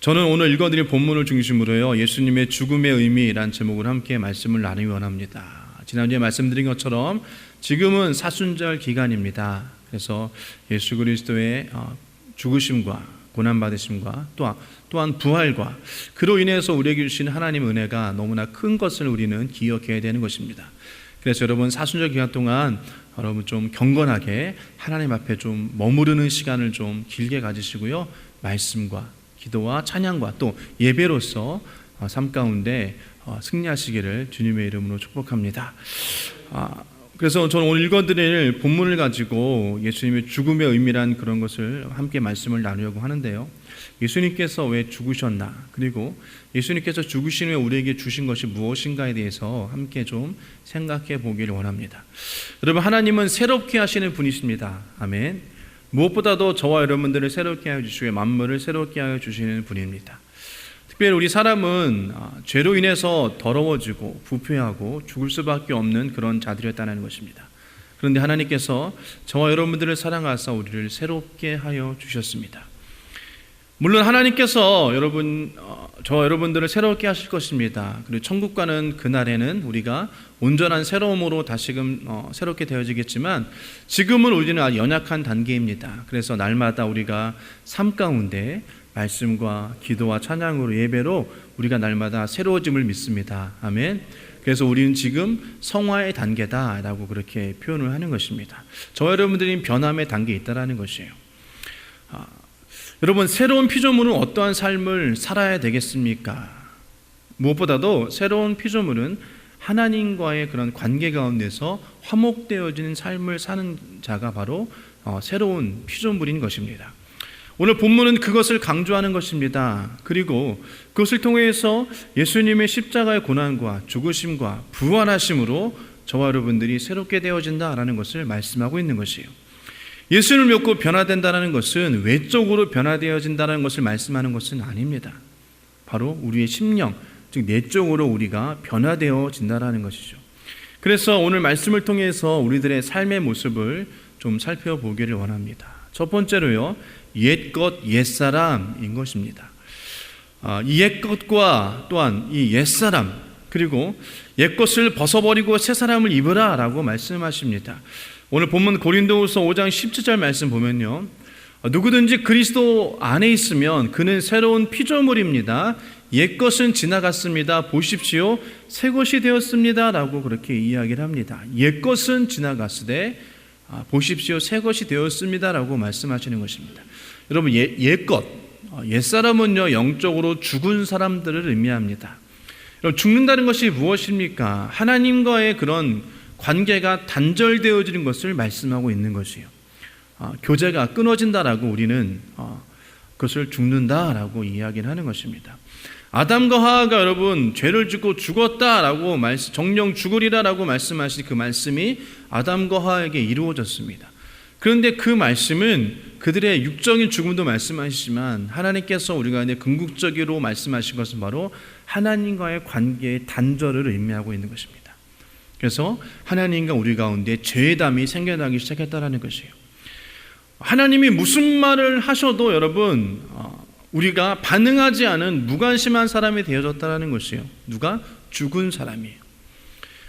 저는 오늘 읽어드릴 본문을 중심으로요, 예수님의 죽음의 의미라는 제목을 함께 말씀을 나누기 원합니다. 지난주에 말씀드린 것처럼 지금은 사순절 기간입니다. 그래서 예수 그리스도의 죽으심과 고난받으심과 또한 부활과 그로 인해서 우리에게 주신 하나님의 은혜가 너무나 큰 것을 우리는 기억해야 되는 것입니다. 그래서 여러분, 사순절 기간 동안 여러분 좀 경건하게 하나님 앞에 좀 머무르는 시간을 좀 길게 가지시고요, 말씀과 기도와 찬양과 또 예배로서 삶 가운데 승리하시기를 주님의 이름으로 축복합니다. 그래서 저는 오늘 읽어드릴 본문을 가지고 예수님의 죽음의 의미란 그런 것을 함께 말씀을 나누려고 하는데요, 예수님께서 왜 죽으셨나, 그리고 예수님께서 죽으신 후에 우리에게 주신 것이 무엇인가에 대해서 함께 좀 생각해 보기를 원합니다. 여러분, 하나님은 새롭게 하시는 분이십니다. 아멘. 무엇보다도 저와 여러분들을 새롭게 하여 주시고 만물을 새롭게 하여 주시는 분입니다. 특별히 우리 사람은 죄로 인해서 더러워지고 부패하고 죽을 수밖에 없는 그런 자들이었다는 것입니다. 그런데 하나님께서 저와 여러분들을 사랑하사 우리를 새롭게 하여 주셨습니다. 물론 하나님께서 저와 여러분들을 새롭게 하실 것입니다. 그리고 천국 가는 그날에는 우리가 온전한 새로움으로 다시금 새롭게 되어지겠지만, 지금은 우리는 아주 연약한 단계입니다. 그래서 날마다 우리가 삶 가운데 말씀과 기도와 찬양으로 예배로 우리가 날마다 새로워짐을 믿습니다. 아멘. 그래서 우리는 지금 성화의 단계다라고 그렇게 표현을 하는 것입니다. 저와 여러분들이 변함의 단계에 있다라는 것이에요. 여러분, 새로운 피조물은 어떠한 삶을 살아야 되겠습니까? 무엇보다도 새로운 피조물은 하나님과의 그런 관계 가운데서 화목되어지는 삶을 사는 자가 바로 새로운 피조물인 것입니다. 오늘 본문은 그것을 강조하는 것입니다. 그리고 그것을 통해서 예수님의 십자가의 고난과 죽으심과 부활하심으로 저와 여러분들이 새롭게 되어진다라는 것을 말씀하고 있는 것이에요. 예수를 믿고 변화된다는 것은 외적으로 변화되어진다는 것을 말씀하는 것은 아닙니다. 바로 우리의 심령, 즉 내적으로 우리가 변화되어진다는 것이죠. 그래서 오늘 말씀을 통해서 우리들의 삶의 모습을 좀 살펴보기를 원합니다. 첫 번째로요, 옛것 옛사람인 것입니다. 이 옛것과 또한 이 옛사람, 그리고 옛것을 벗어버리고 새사람을 입으라 라고 말씀하십니다. 오늘 본문 고린도후서 5장 17절 말씀 보면요, 누구든지 그리스도 안에 있으면 그는 새로운 피조물입니다. 옛것은 지나갔습니다. 보십시오, 새것이 되었습니다 라고 그렇게 이야기를 합니다. 옛것은 지나갔으되 보십시오, 새것이 되었습니다 라고 말씀하시는 것입니다. 여러분, 옛것, 옛사람은요, 영적으로 죽은 사람들을 의미합니다. 여러분, 죽는다는 것이 무엇입니까? 하나님과의 그런 관계가 단절되어지는 것을 말씀하고 있는 것이에요. 교제가 끊어진다라고 우리는 그것을 죽는다라고 이야기를 하는 것입니다. 아담과 하와가 여러분 죄를 짓고 죽었다라고 정령 죽으리라라고 말씀하신 그 말씀이 아담과 하와에게 이루어졌습니다. 그런데 그 말씀은 그들의 육적인 죽음도 말씀하시지만 하나님께서 우리가 궁극적으로 말씀하신 것은 바로 하나님과의 관계의 단절을 의미하고 있는 것입니다. 그래서 하나님과 우리 가운데 죄담이 생겨나기 시작했다는 것이에요. 하나님이 무슨 말을 하셔도 여러분 우리가 반응하지 않은 무관심한 사람이 되어졌다는 것이에요. 누가? 죽은 사람이에요.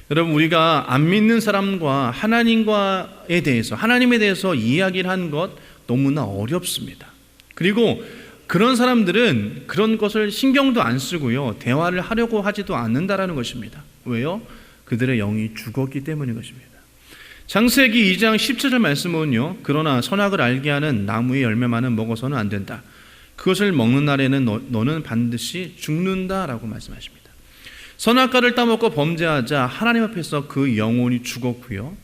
여러분, 우리가 안 믿는 사람과 하나님에 대해서 이야기를 한 것 너무나 어렵습니다. 그리고 그런 사람들은 그런 것을 신경도 안 쓰고요, 대화를 하려고 하지도 않는다라는 것입니다. 왜요? 그들의 영이 죽었기 때문인 것입니다. 창세기 2장 17절 말씀은요, 그러나 선악을 알게 하는 나무의 열매만은 먹어서는 안 된다. 그것을 먹는 날에는 너는 반드시 죽는다라고 말씀하십니다. 선악과를 따먹고 범죄하자 하나님 앞에서 그 영혼이 죽었고요,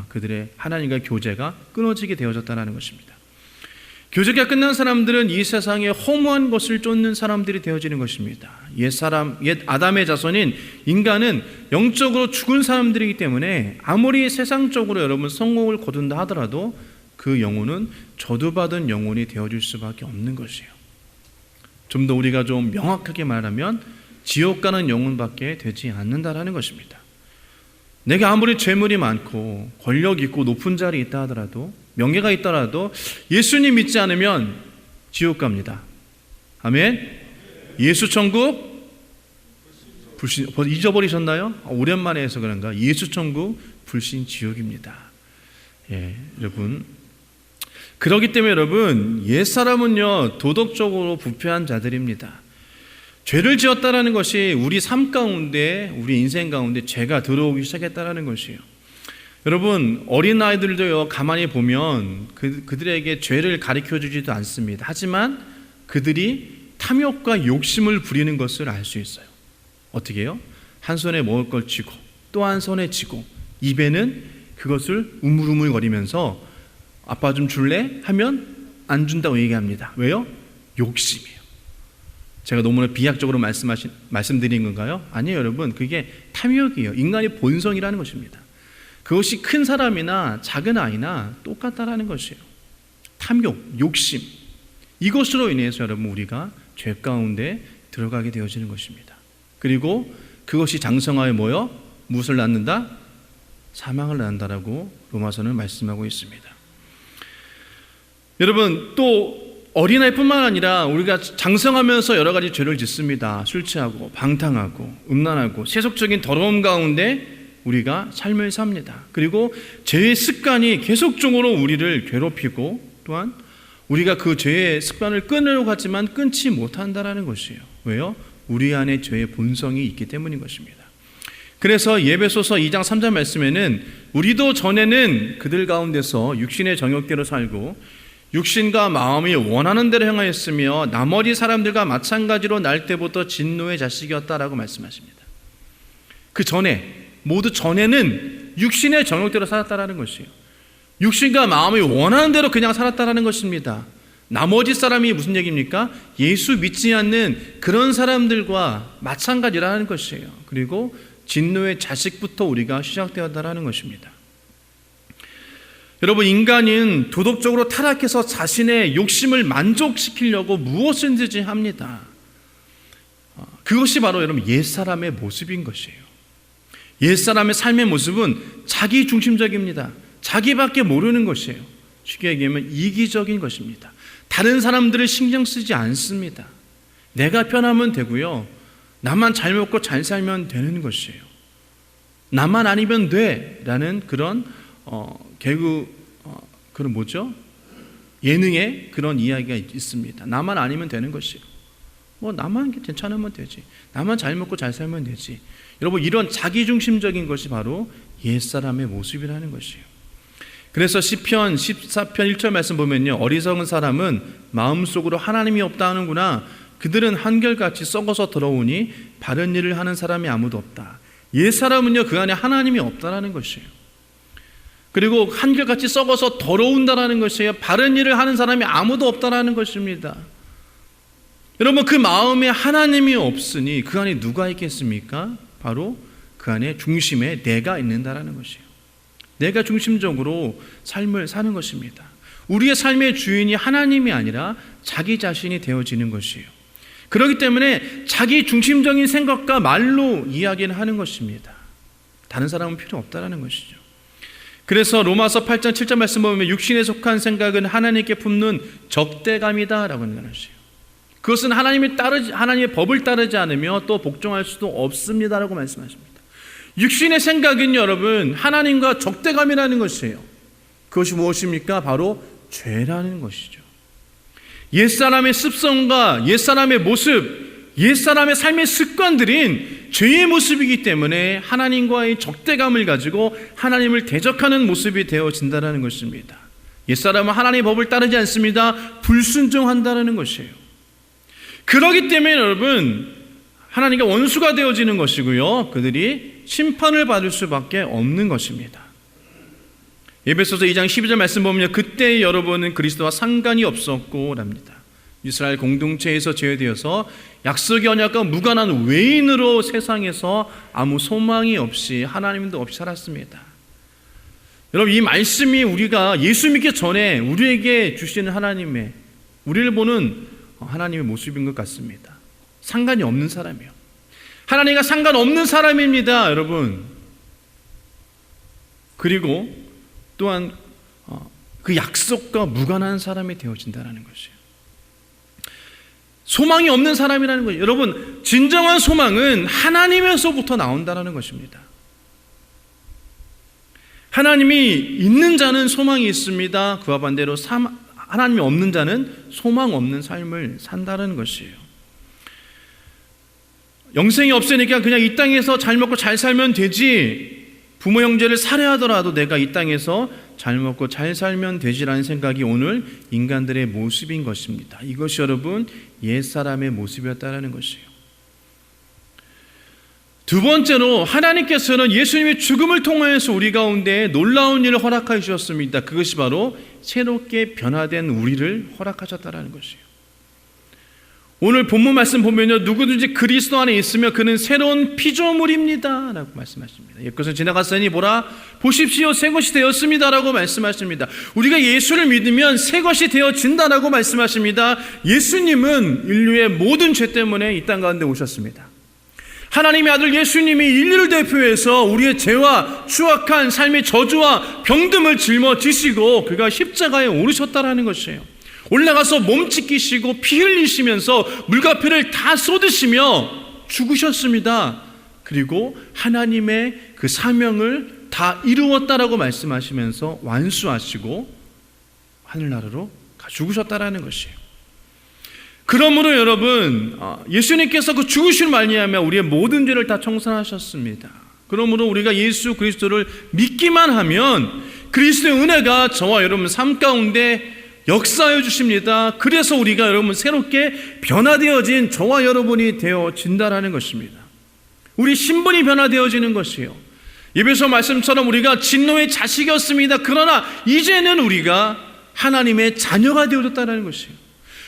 그들의 하나님과의 교제가 끊어지게 되어졌다는 것입니다. 교제가 끝난 사람들은 이 세상에 허무한 것을 쫓는 사람들이 되어지는 것입니다. 옛 아담의 자손인 인간은 영적으로 죽은 사람들이기 때문에 아무리 세상적으로 여러분 성공을 거둔다 하더라도 그 영혼은 저주받은 영혼이 되어질 수밖에 없는 것이에요. 좀 더 우리가 좀 명확하게 말하면 지옥 가는 영혼밖에 되지 않는다라는 것입니다. 내가 아무리 재물이 많고 권력 있고 높은 자리에 있다 하더라도, 명예가 있더라도 예수님 믿지 않으면 지옥 갑니다. 아멘. 예수 천국 불신, 벌써 잊어버리셨나요? 오랜만에 해서 그런가? 예수 천국 불신 지옥입니다. 예, 여러분. 그렇기 때문에 여러분, 옛사람은요 도덕적으로 부패한 자들입니다. 죄를 지었다라는 것이 우리 삶 가운데, 우리 인생 가운데 죄가 들어오기 시작했다라는 것이에요. 여러분, 어린아이들도요 가만히 보면 그들에게 죄를 가르쳐주지도 않습니다. 하지만 그들이 탐욕과 욕심을 부리는 것을 알 수 있어요. 어떻게 해요? 한 손에 먹을 걸 쥐고 또 한 손에 쥐고 입에는 그것을 우물우물거리면서 아빠 좀 줄래? 하면 안 준다고 얘기합니다. 왜요? 욕심이에요. 제가 너무나 비약적으로 말씀드린 건가요? 아니에요, 여러분. 그게 탐욕이에요. 인간의 본성이라는 것입니다. 그것이 큰 사람이나 작은 아이나 똑같다라는 것이에요. 탐욕, 욕심. 이것으로 인해서 여러분 우리가 죄 가운데 들어가게 되어지는 것입니다. 그리고 그것이 장성하여 뭐요? 무엇을 낳는다? 사망을 낳는다라고 로마서는 말씀하고 있습니다. 여러분, 또 어린아이뿐만 아니라 우리가 장성하면서 여러 가지 죄를 짓습니다. 술 취하고 방탕하고 음란하고 세속적인 더러움 가운데 우리가 삶을 삽니다. 그리고 죄의 습관이 계속적으로 우리를 괴롭히고 또한 우리가 그 죄의 습관을 끊으려고 하지만 끊지 못한다는 것이에요. 왜요? 우리 안에 죄의 본성이 있기 때문인 것입니다. 그래서 예배소서 2장 3절 말씀에는 우리도 전에는 그들 가운데서 육신의 정욕대로 살고 육신과 마음이 원하는 대로 행하였으며 나머지 사람들과 마찬가지로 날 때부터 진노의 자식이었다라고 말씀하십니다. 그 전에, 모두 전에는 육신의 정욕대로 살았다라는 것이에요. 육신과 마음이 원하는 대로 그냥 살았다라는 것입니다. 나머지 사람이 무슨 얘기입니까? 예수 믿지 않는 그런 사람들과 마찬가지라는 것이에요. 그리고 진노의 자식부터 우리가 시작되었다라는 것입니다. 여러분, 인간은 도덕적으로 타락해서 자신의 욕심을 만족시키려고 무엇이든지 합니다. 그것이 바로 여러분 옛사람의 모습인 것이에요. 옛사람의 삶의 모습은 자기 중심적입니다. 자기밖에 모르는 것이에요. 쉽게 얘기하면 이기적인 것입니다. 다른 사람들을 신경 쓰지 않습니다. 내가 편하면 되고요. 나만 잘 먹고 잘 살면 되는 것이에요. 나만 아니면 돼 라는 그런 그런 뭐죠? 예능에 그런 이야기가 있습니다. 나만 아니면 되는 것이에요. 뭐 나만 괜찮으면 되지. 나만 잘 먹고 잘 살면 되지. 여러분, 이런 자기중심적인 것이 바로 옛사람의 모습이라는 것이에요. 그래서 시편 14편 1절 말씀 보면요, 어리석은 사람은 마음속으로 하나님이 없다 하는구나. 그들은 한결같이 썩어서 더러우니 바른 일을 하는 사람이 아무도 없다. 옛사람은요 그 안에 하나님이 없다라는 것이에요. 그리고 한결같이 썩어서 더러운다라는 것이에요. 바른 일을 하는 사람이 아무도 없다라는 것입니다. 여러분, 그 마음에 하나님이 없으니 그 안에 누가 있겠습니까? 바로 그 안에 중심에 내가 있는다라는 것이에요. 내가 중심적으로 삶을 사는 것입니다. 우리의 삶의 주인이 하나님이 아니라 자기 자신이 되어지는 것이에요. 그렇기 때문에 자기 중심적인 생각과 말로 이야기를 하는 것입니다. 다른 사람은 필요 없다라는 것이죠. 그래서 로마서 8장 7절 말씀 보면 육신에 속한 생각은 하나님께 품는 적대감이다 라고 하는 것이에요. 그것은 하나님의 법을 따르지 않으며 또 복종할 수도 없습니다 라고 말씀하십니다. 육신의 생각은 여러분 하나님과 적대감이라는 것이에요. 그것이 무엇입니까? 바로 죄라는 것이죠. 옛사람의 습성과 옛사람의 모습, 옛사람의 삶의 습관들인 죄의 모습이기 때문에 하나님과의 적대감을 가지고 하나님을 대적하는 모습이 되어진다는 것입니다. 옛사람은 하나님의 법을 따르지 않습니다. 불순종한다는 것이에요. 그렇기 때문에 여러분 하나님과 원수가 되어지는 것이고요, 그들이 심판을 받을 수밖에 없는 것입니다. 에베소서 2장 12절 말씀 보면 그때 여러분은 그리스도와 상관이 없었고 랍니다. 이스라엘 공동체에서 제외되어서 약속의 언약과 무관한 외인으로 세상에서 아무 소망이 없이 하나님도 없이 살았습니다. 여러분, 이 말씀이 우리가 예수 믿기 전에 우리에게 주시는 하나님의, 우리를 보는 하나님의 모습인 것 같습니다. 상관이 없는 사람이요. 하나님과 상관없는 사람입니다, 여러분. 그리고 또한 그 약속과 무관한 사람이 되어진다는 것이에요. 소망이 없는 사람이라는 거예요. 여러분, 진정한 소망은 하나님에서부터 나온다는 것입니다. 하나님이 있는 자는 소망이 있습니다. 그와 반대로 하나님이 없는 자는 소망 없는 삶을 산다는 것이에요. 영생이 없으니까 그냥 이 땅에서 잘 먹고 잘 살면 되지, 부모 형제를 살해하더라도 내가 이 땅에서 잘 먹고 잘 살면 되지라는 생각이 오늘 인간들의 모습인 것입니다. 이것이 여러분 옛사람의 모습이었다는 것이에요. 두 번째로 하나님께서는 예수님의 죽음을 통하여서 우리 가운데 놀라운 일을 허락하여 주셨습니다. 그것이 바로 새롭게 변화된 우리를 허락하셨다는 것이에요. 오늘 본문 말씀 보면요, 누구든지 그리스도 안에 있으면 그는 새로운 피조물입니다 라고 말씀하십니다. 옛것은 지나갔으니 보라 보십시오 새것이 되었습니다 라고 말씀하십니다. 우리가 예수를 믿으면 새것이 되어진다라고 말씀하십니다. 예수님은 인류의 모든 죄 때문에 이 땅 가운데 오셨습니다. 하나님의 아들 예수님이 인류를 대표해서 우리의 죄와 추악한 삶의 저주와 병듦을 짊어지시고 그가 십자가에 오르셨다라는 것이에요. 올라가서 몸 찢기시고 피 흘리시면서 물과 피를 다 쏟으시며 죽으셨습니다. 그리고 하나님의 그 사명을 다 이루었다라고 말씀하시면서 완수하시고 하늘나라로 죽으셨다라는 것이에요. 그러므로 여러분, 예수님께서 그 죽으실 말미암아 우리의 모든 죄를 다 청산하셨습니다. 그러므로 우리가 예수 그리스도를 믿기만 하면 그리스도의 은혜가 저와 여러분 삶 가운데 역사해 주십니다. 그래서 우리가 여러분 새롭게 변화되어진 저와 여러분이 되어진다라는 것입니다. 우리 신분이 변화되어지는 것이에요. 예배소 말씀처럼 우리가 진노의 자식이었습니다. 그러나 이제는 우리가 하나님의 자녀가 되어졌다는 것이에요.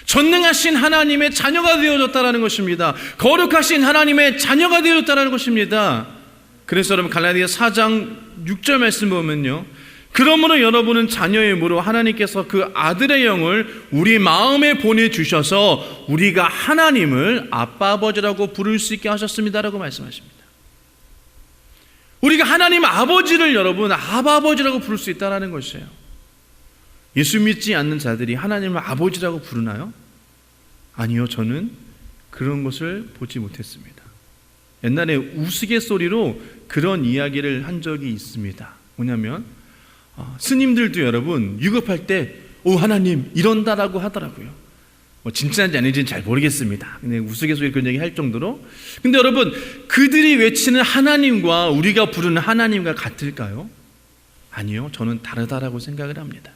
전능하신 하나님의 자녀가 되어졌다는 것입니다. 거룩하신 하나님의 자녀가 되어졌다는 것입니다. 그래서 여러분 갈라디아 4장 6절 말씀 보면요, 그러므로 여러분은 자녀의 의무로 하나님께서 그 아들의 영을 우리 마음에 보내주셔서 우리가 하나님을 아빠 아버지라고 부를 수 있게 하셨습니다라고 말씀하십니다. 우리가 하나님 아버지를 여러분 아바 아버지라고 부를 수 있다는 것이에요. 예수 믿지 않는 자들이 하나님을 아버지라고 부르나요? 아니요, 저는 그런 것을 보지 못했습니다. 옛날에 우스갯소리로 그런 이야기를 한 적이 있습니다. 뭐냐면 스님들도 여러분 유급할 때 하나님 이런다라고 하더라고요. 진짜인지 아닌지는 잘 모르겠습니다. 근데 우스갯소리 그런 얘기 할 정도로. 근데 여러분 그들이 외치는 하나님과 우리가 부르는 하나님과 같을까요? 아니요, 저는 다르다라고 생각을 합니다.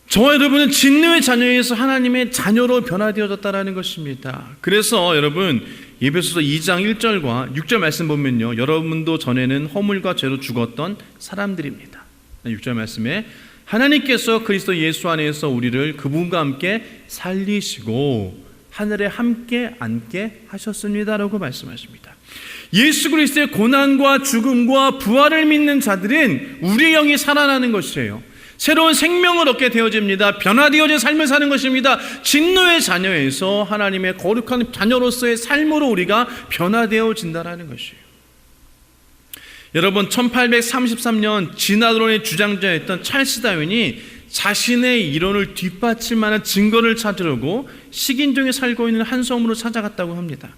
저와 여러분은 진노의 자녀에서 하나님의 자녀로 변화되어졌다는 것입니다. 그래서 여러분 에베소서 2장 1절과 6절 말씀 보면요, 여러분도 전에는 허물과 죄로 죽었던 사람들입니다. 6절 말씀에 하나님께서 그리스도 예수 안에서 우리를 그분과 함께 살리시고 하늘에 함께 앉게 하셨습니다라고 말씀하십니다. 예수 그리스도의 고난과 죽음과 부활을 믿는 자들은 우리의 영이 살아나는 것이에요. 새로운 생명을 얻게 되어집니다. 변화되어진 삶을 사는 것입니다. 진노의 자녀에서 하나님의 거룩한 자녀로서의 삶으로 우리가 변화되어진다는 것이에요. 여러분 1833년 진화론의 주장자였던 찰스 다윈이 자신의 이론을 뒷받칠 만한 증거를 찾으려고 식인종에 살고 있는 한 섬으로 찾아갔다고 합니다.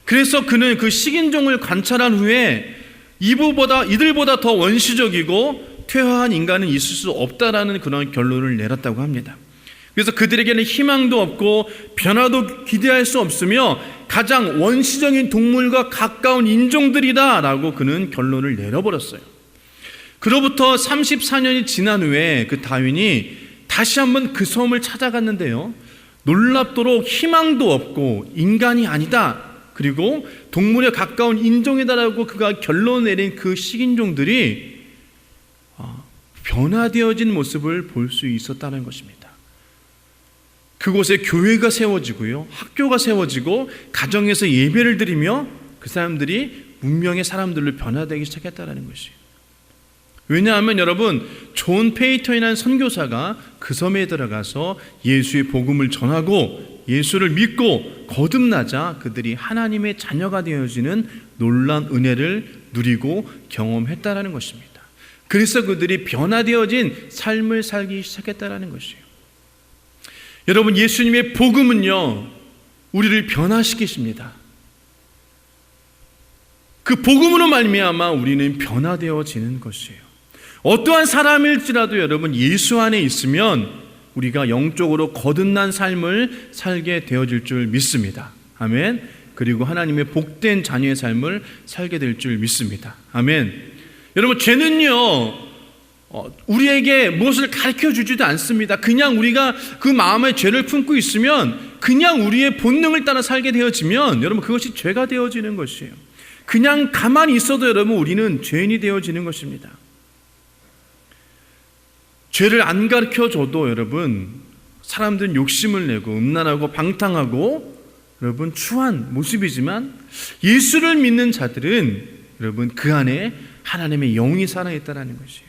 그래서 그는 그 식인종을 관찰한 후에 이들보다 더 원시적이고 퇴화한 인간은 있을 수 없다라는 그런 결론을 내렸다고 합니다. 그래서 그들에게는 희망도 없고 변화도 기대할 수 없으며 가장 원시적인 동물과 가까운 인종들이다라고 그는 결론을 내려버렸어요. 그로부터 34년이 지난 후에 그 다윈이 다시 한번 그 섬을 찾아갔는데요, 놀랍도록 희망도 없고 인간이 아니다, 그리고 동물에 가까운 인종이다라고 그가 결론 내린 그 식인종들이 변화되어진 모습을 볼 수 있었다는 것입니다. 그곳에 교회가 세워지고요, 학교가 세워지고 가정에서 예배를 드리며 그 사람들이 문명의 사람들로 변화되기 시작했다는 것이에요. 왜냐하면 여러분 존 페이턴이라는 선교사가 그 섬에 들어가서 예수의 복음을 전하고 예수를 믿고 거듭나자 그들이 하나님의 자녀가 되어지는 놀라운 은혜를 누리고 경험했다는 것입니다. 그래서 그들이 변화되어진 삶을 살기 시작했다는 것이에요. 여러분, 예수님의 복음은요, 우리를 변화시키십니다. 그 복음으로 말미암아 우리는 변화되어지는 것이에요. 어떠한 사람일지라도 여러분, 예수 안에 있으면 우리가 영적으로 거듭난 삶을 살게 되어질 줄 믿습니다. 아멘. 그리고 하나님의 복된 자녀의 삶을 살게 될 줄 믿습니다. 아멘. 여러분, 죄는요, 우리에게 무엇을 가르쳐 주지도 않습니다. 그냥 우리가 그 마음에 죄를 품고 있으면, 그냥 우리의 본능을 따라 살게 되어지면 여러분, 그것이 죄가 되어지는 것이에요. 그냥 가만히 있어도 여러분, 우리는 죄인이 되어지는 것입니다. 죄를 안 가르쳐 줘도 여러분, 사람들은 욕심을 내고 음란하고 방탕하고 여러분 추한 모습이지만, 예수를 믿는 자들은 여러분 그 안에 하나님의 영이 살아있다는 것이에요.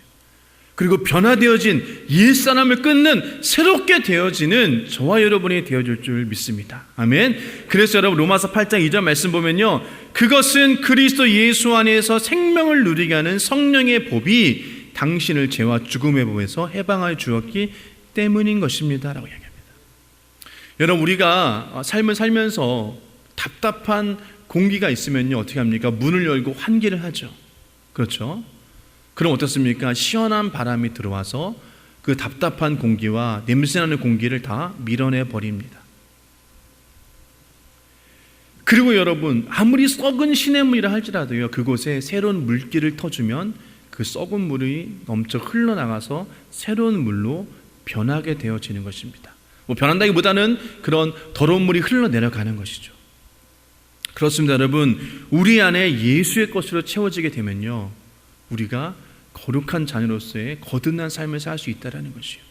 그리고 변화되어진 옛사람을 끊는 새롭게 되어지는 저와 여러분이 되어질 줄 믿습니다. 아멘. 그래서 여러분, 로마서 8장 2절 말씀 보면요, 그것은 그리스도 예수 안에서 생명을 누리게 하는 성령의 법이 당신을 죄와 죽음의 법에서 해방하여 주었기 때문인 것입니다 라고 이야기합니다. 여러분, 우리가 삶을 살면서 답답한 공기가 있으면요, 어떻게 합니까? 문을 열고 환기를 하죠. 그렇죠? 그럼 어떻습니까? 시원한 바람이 들어와서 그 답답한 공기와 냄새나는 공기를 다 밀어내 버립니다. 그리고 여러분, 아무리 썩은 시냇물이라 할지라도요, 그곳에 새로운 물기를 터주면 그 썩은 물이 넘쳐 흘러나가서 새로운 물로 변하게 되어지는 것입니다. 변한다기보다는 그런 더러운 물이 흘러내려가는 것이죠. 그렇습니다. 여러분, 우리 안에 예수의 것으로 채워지게 되면요, 우리가 거룩한 자녀로서의 거듭난 삶을 살 수 있다는 것이요,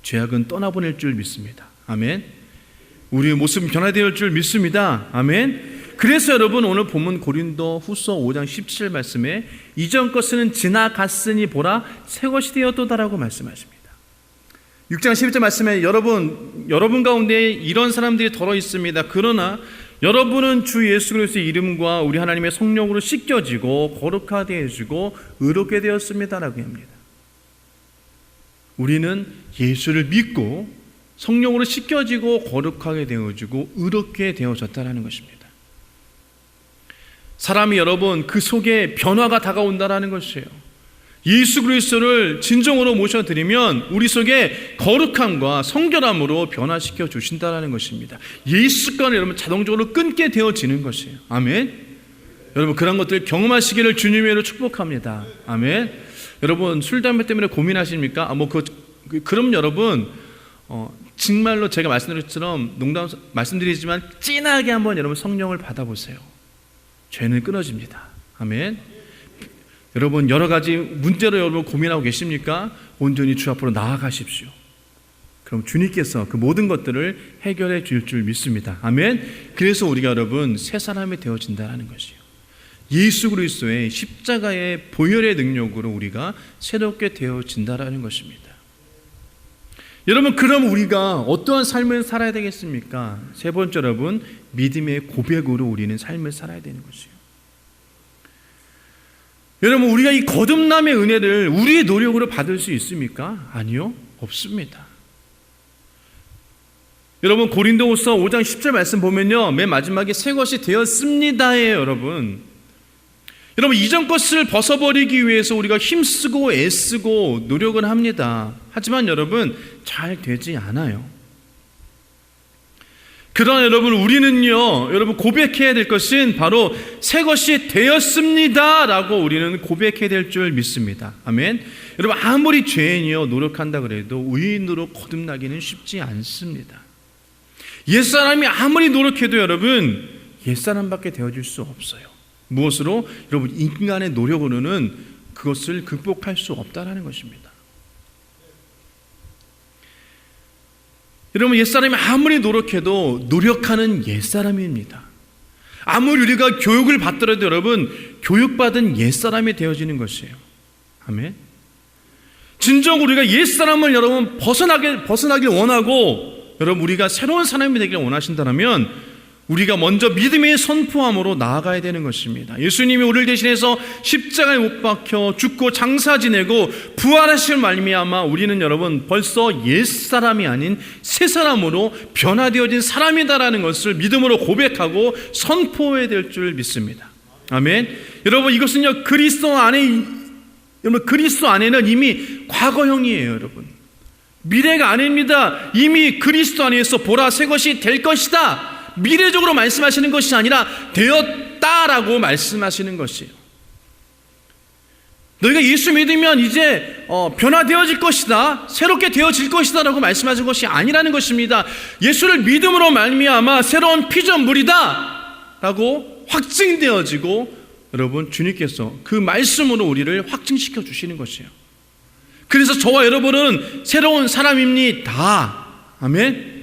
죄악은 떠나보낼 줄 믿습니다. 아멘. 우리의 모습은 변화될 줄 믿습니다. 아멘. 그래서 여러분, 오늘 본문 고린도 후서 5장 17 말씀에 이전 것은 지나갔으니 보라 새 것이 되었도다라고 말씀하십니다. 6장 11절 말씀에 여러분 가운데 이런 사람들이 더러 있습니다. 그러나 여러분은 주 예수 그리스도의 이름과 우리 하나님의 성령으로 씻겨지고 거룩하되어지고 의롭게 되었습니다라고 합니다. 우리는 예수를 믿고 성령으로 씻겨지고 거룩하게 되어지고 의롭게 되어졌다는 것입니다. 사람이 여러분, 그 속에 변화가 다가온다는 것이에요. 예수 그리스도를 진정으로 모셔드리면 우리 속에 거룩함과 성결함으로 변화시켜 주신다는 것입니다. 예수과는 여러분 자동적으로 끊게 되어지는 것이에요. 아멘. 여러분, 그런 것들 경험하시기를 주님으로 축복합니다. 아멘. 여러분, 술 담배 때문에 고민하십니까? 그럼 여러분, 정말로 제가 말씀드렸처럼 말씀드리지만 진하게 한번 여러분 성령을 받아보세요. 죄는 끊어집니다. 아멘. 여러분, 여러 가지 문제로 여러분 고민하고 계십니까? 온전히 주 앞으로 나아가십시오. 그럼 주님께서 그 모든 것들을 해결해 줄 줄 믿습니다. 아멘. 그래서 우리가 여러분 새 사람이 되어진다는 것이에요. 예수 그리스도의 십자가의 보혈의 능력으로 우리가 새롭게 되어진다는 것입니다. 여러분, 그럼 우리가 어떠한 삶을 살아야 되겠습니까? 세 번째, 여러분, 믿음의 고백으로 우리는 삶을 살아야 되는 것이에요. 여러분, 우리가 이 거듭남의 은혜를 우리의 노력으로 받을 수 있습니까? 아니요, 없습니다. 여러분, 고린도후서 5장 10절 말씀 보면요, 맨 마지막에 새 것이 되었습니다예요. 여러분, 이전 것을 벗어버리기 위해서 우리가 힘쓰고 애쓰고 노력을 합니다. 하지만 여러분, 잘 되지 않아요. 그러나 여러분, 우리는요, 여러분 고백해야 될 것은 바로 새 것이 되었습니다 라고 우리는 고백해야 될 줄 믿습니다. 아멘. 여러분, 아무리 죄인이요 노력한다 그래도 의인으로 거듭나기는 쉽지 않습니다. 옛사람이 아무리 노력해도 여러분 옛사람밖에 되어질 수 없어요. 무엇으로? 여러분, 인간의 노력으로는 그것을 극복할 수 없다는 것입니다. 여러분, 옛사람이 아무리 노력해도 노력하는 옛사람입니다. 아무리 우리가 교육을 받더라도 여러분 교육받은 옛사람이 되어지는 것이에요. 아멘. 진정 우리가 옛사람을 여러분 벗어나길 원하고 여러분 우리가 새로운 사람이 되기를 원하신다면 우리가 먼저 믿음의 선포함으로 나아가야 되는 것입니다. 예수님이 우리를 대신해서 십자가에 못 박혀 죽고 장사 지내고 부활하실 말미암아 우리는 여러분 벌써 옛사람이 아닌 새사람으로 변화되어진 사람이다라는 것을 믿음으로 고백하고 선포해야 될 줄 믿습니다. 아멘. 여러분 이것은요 그리스도 안에는 이미 과거형이에요. 여러분 미래가 아닙니다. 이미 그리스도 안에서 보라 새 것이 될 것이다. 미래적으로 말씀하시는 것이 아니라 되었다라고 말씀하시는 것이에요. 너희가 예수 믿으면 이제 변화되어질 것이다, 새롭게 되어질 것이다 라고 말씀하신 것이 아니라는 것입니다. 예수를 믿음으로 말미암아 새로운 피조물이다 라고 확증되어지고 여러분 주님께서 그 말씀으로 우리를 확증시켜 주시는 것이에요. 그래서 저와 여러분은 새로운 사람입니다. 아멘.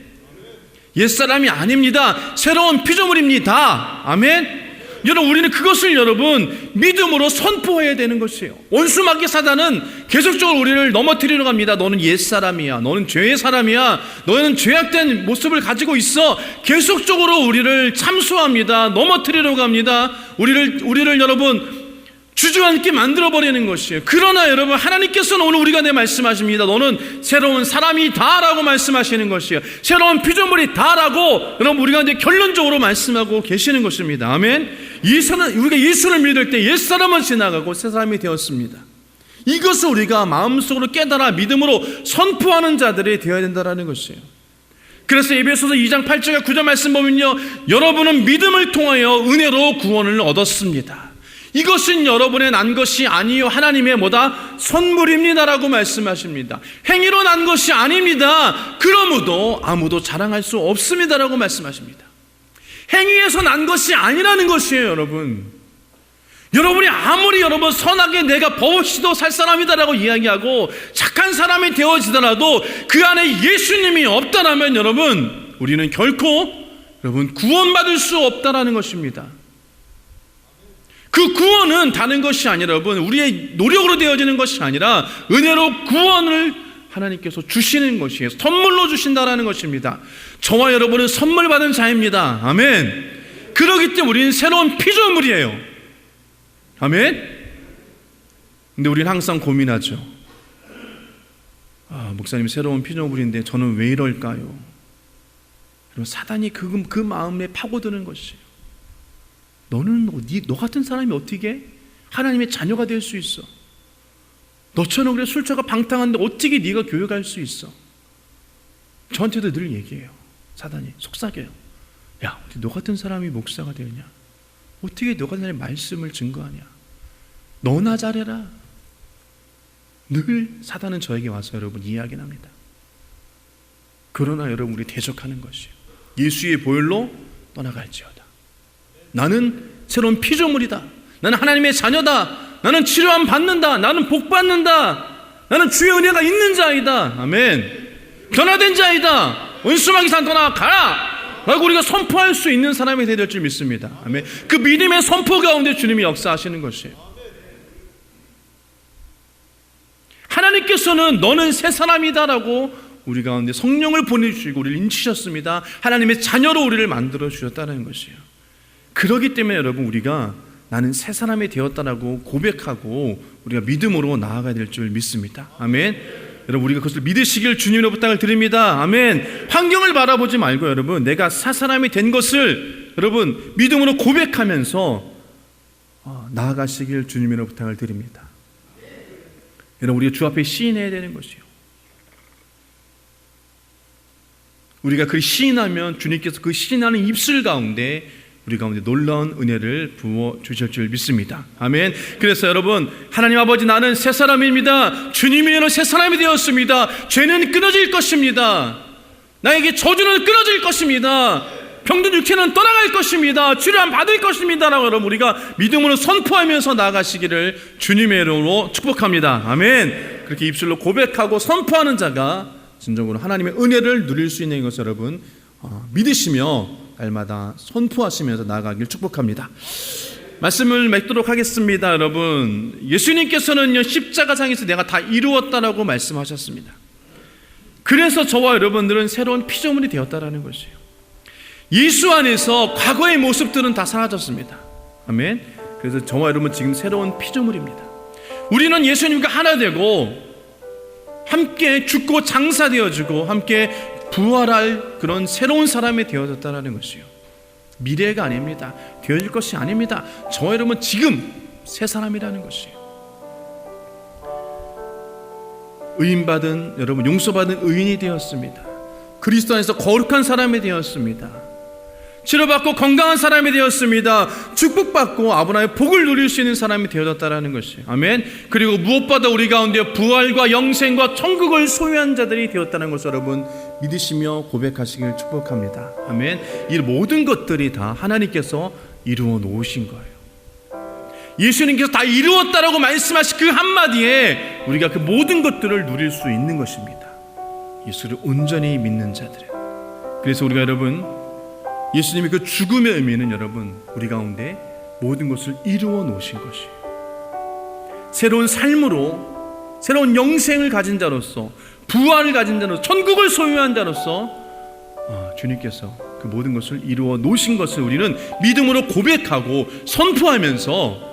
옛사람이 아닙니다. 새로운 피조물입니다. 아멘. 여러분 우리는 그것을 여러분 믿음으로 선포해야 되는 것이에요. 원수마귀 사단은 계속적으로 우리를 넘어뜨리러 갑니다. 너는 옛사람이야, 너는 죄의 사람이야, 너는 죄악된 모습을 가지고 있어. 계속적으로 우리를 참소합니다. 넘어뜨리러 갑니다. 우리를 여러분 주저앉게 만들어버리는 것이에요. 그러나 여러분 하나님께서는 오늘 우리가 말씀하십니다. 너는 새로운 사람이다 라고 말씀하시는 것이에요. 새로운 피조물이다 라고 여러분 우리가 이제 결론적으로 말씀하고 계시는 것입니다. 아멘. 우리가 예수를 믿을 때 옛사람은 지나가고 새사람이 되었습니다. 이것을 우리가 마음속으로 깨달아 믿음으로 선포하는 자들이 되어야 된다는 것이에요. 그래서 에베소서 2장 8절과 9절 말씀 보면요, 여러분은 믿음을 통하여 은혜로 구원을 얻었습니다. 이것은 여러분의 난 것이 아니요 하나님의 뭐다? 선물입니다라고 말씀하십니다. 행위로 난 것이 아닙니다. 그러므로 아무도 자랑할 수 없습니다라고 말씀하십니다. 행위에서 난 것이 아니라는 것이에요. 여러분이 아무리 여러분 선하게 내가 버릇이도 살 사람이다라고 이야기하고 착한 사람이 되어지더라도 그 안에 예수님이 없다라면 여러분 우리는 결코 여러분 구원받을 수 없다라는 것입니다. 그 구원은 다른 것이 아니라 여러분 우리의 노력으로 되어지는 것이 아니라 은혜로 구원을 하나님께서 주시는 것이에요. 선물로 주신다라는 것입니다. 저와 여러분은 선물 받은 자입니다. 아멘. 그렇기 때문에 우리는 새로운 피조물이에요. 아멘. 근데 우리는 항상 고민하죠. 목사님 새로운 피조물인데 저는 왜 이럴까요? 그리고 사단이 그 마음에 파고드는 것이에요. 너 같은 사람이 어떻게 하나님의 자녀가 될 수 있어? 너처럼 그래 술자가 방탕한데 어떻게 네가 교회 갈 수 있어? 저한테도 늘 얘기해요. 사단이 속삭여요. 야, 어떻게 너 같은 사람이 목사가 되느냐? 어떻게 너 같은 사람이 말씀을 증거하냐? 너나 잘해라. 늘 사단은 저에게 와서 여러분 이야기를 합니다. 그러나 여러분 우리 대적하는 것이에요. 예수의 보혈로 떠나갈지어다. 나는 새로운 피조물이다. 나는 하나님의 자녀다. 나는 치료함 받는다. 나는 복 받는다. 나는 주의 은혜가 있는 자이다. 아멘. 변화된 자이다. 원수마귀 산 떠나 가라 라고 우리가 선포할 수 있는 사람이 되야 될 줄 믿습니다. 아멘. 그 믿음의 선포 가운데 주님이 역사하시는 것이에요. 하나님께서는 너는 새 사람이다 라고 우리 가운데 성령을 보내주시고 우리를 인치셨습니다. 하나님의 자녀로 우리를 만들어 주셨다는 것이에요. 그렇기 때문에 여러분 우리가 나는 새 사람이 되었다라고 고백하고 우리가 믿음으로 나아가야 될 줄 믿습니다. 아멘. 여러분 우리가 그것을 믿으시길 주님으로 부탁을 드립니다. 아멘. 환경을 바라보지 말고 여러분 내가 새 사람이 된 것을 여러분 믿음으로 고백하면서 나아가시길 주님으로 부탁을 드립니다. 여러분 우리가 주 앞에 시인해야 되는 것이요. 우리가 그 시인하면 주님께서 그 시인하는 입술 가운데 우리 가운데 놀라운 은혜를 부어 주실 줄 믿습니다. 아멘. 그래서 여러분 하나님 아버지 나는 새 사람입니다. 주님의 은혜로 새 사람이 되었습니다. 죄는 끊어질 것입니다. 나에게 저주는 끊어질 것입니다. 병든 육체는 떠나갈 것입니다. 치료함 받을 것입니다 라고 여러분 우리가 믿음으로 선포하면서 나아가시기를 주님의 이름으로 축복합니다. 아멘. 그렇게 입술로 고백하고 선포하는 자가 진정으로 하나님의 은혜를 누릴 수 있는 것을 여러분 믿으시며 날마다 선포하시면서 나아가길 축복합니다. 말씀을 맺도록 하겠습니다. 여러분 예수님께서는요 십자가상에서 내가 다 이루었다라고 말씀하셨습니다. 그래서 저와 여러분들은 새로운 피조물이 되었다라는 것이에요. 예수 안에서 과거의 모습들은 다 사라졌습니다. 아멘. 그래서 저와 여러분 지금 새로운 피조물입니다. 우리는 예수님과 하나 되고 함께 죽고 장사되어지고 함께 부활할 그런 새로운 사람이 되어졌다는 것이요, 미래가 아닙니다. 되어질 것이 아닙니다. 저와 여러분 지금 새 사람이라는 것이요, 의인받은 여러분, 용서받은 의인이 되었습니다. 그리스도 안에서 거룩한 사람이 되었습니다. 치료받고 건강한 사람이 되었습니다. 축복받고 아브라함의 복을 누릴 수 있는 사람이 되어졌다는 것이에요. 아멘. 그리고 무엇보다 우리 가운데 부활과 영생과 천국을 소유한 자들이 되었다는 것을 여러분 믿으시며 고백하시길 축복합니다. 아멘. 이 모든 것들이 다 하나님께서 이루어 놓으신 거예요. 예수님께서 다 이루었다라고 말씀하신 그 한마디에 우리가 그 모든 것들을 누릴 수 있는 것입니다. 예수를 온전히 믿는 자들은. 그래서 우리가 여러분 예수님의 그 죽음의 의미는 여러분 우리 가운데 모든 것을 이루어 놓으신 것이에요. 새로운 삶으로, 새로운 영생을 가진 자로서, 부활을 가진 자로서, 천국을 소유한 자로서 주님께서 그 모든 것을 이루어 놓으신 것을 우리는 믿음으로 고백하고 선포하면서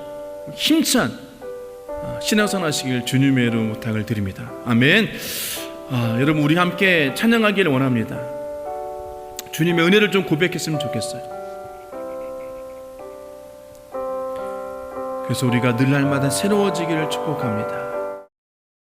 힘찬 신앙생활 하시길 주님의 이름으로 부탁을 드립니다. 아멘. 여러분 우리 함께 찬양하기를 원합니다. 주님의 은혜를 좀 고백했으면 좋겠어요. 그래서 우리가 늘 날마다 새로워지기를 축복합니다.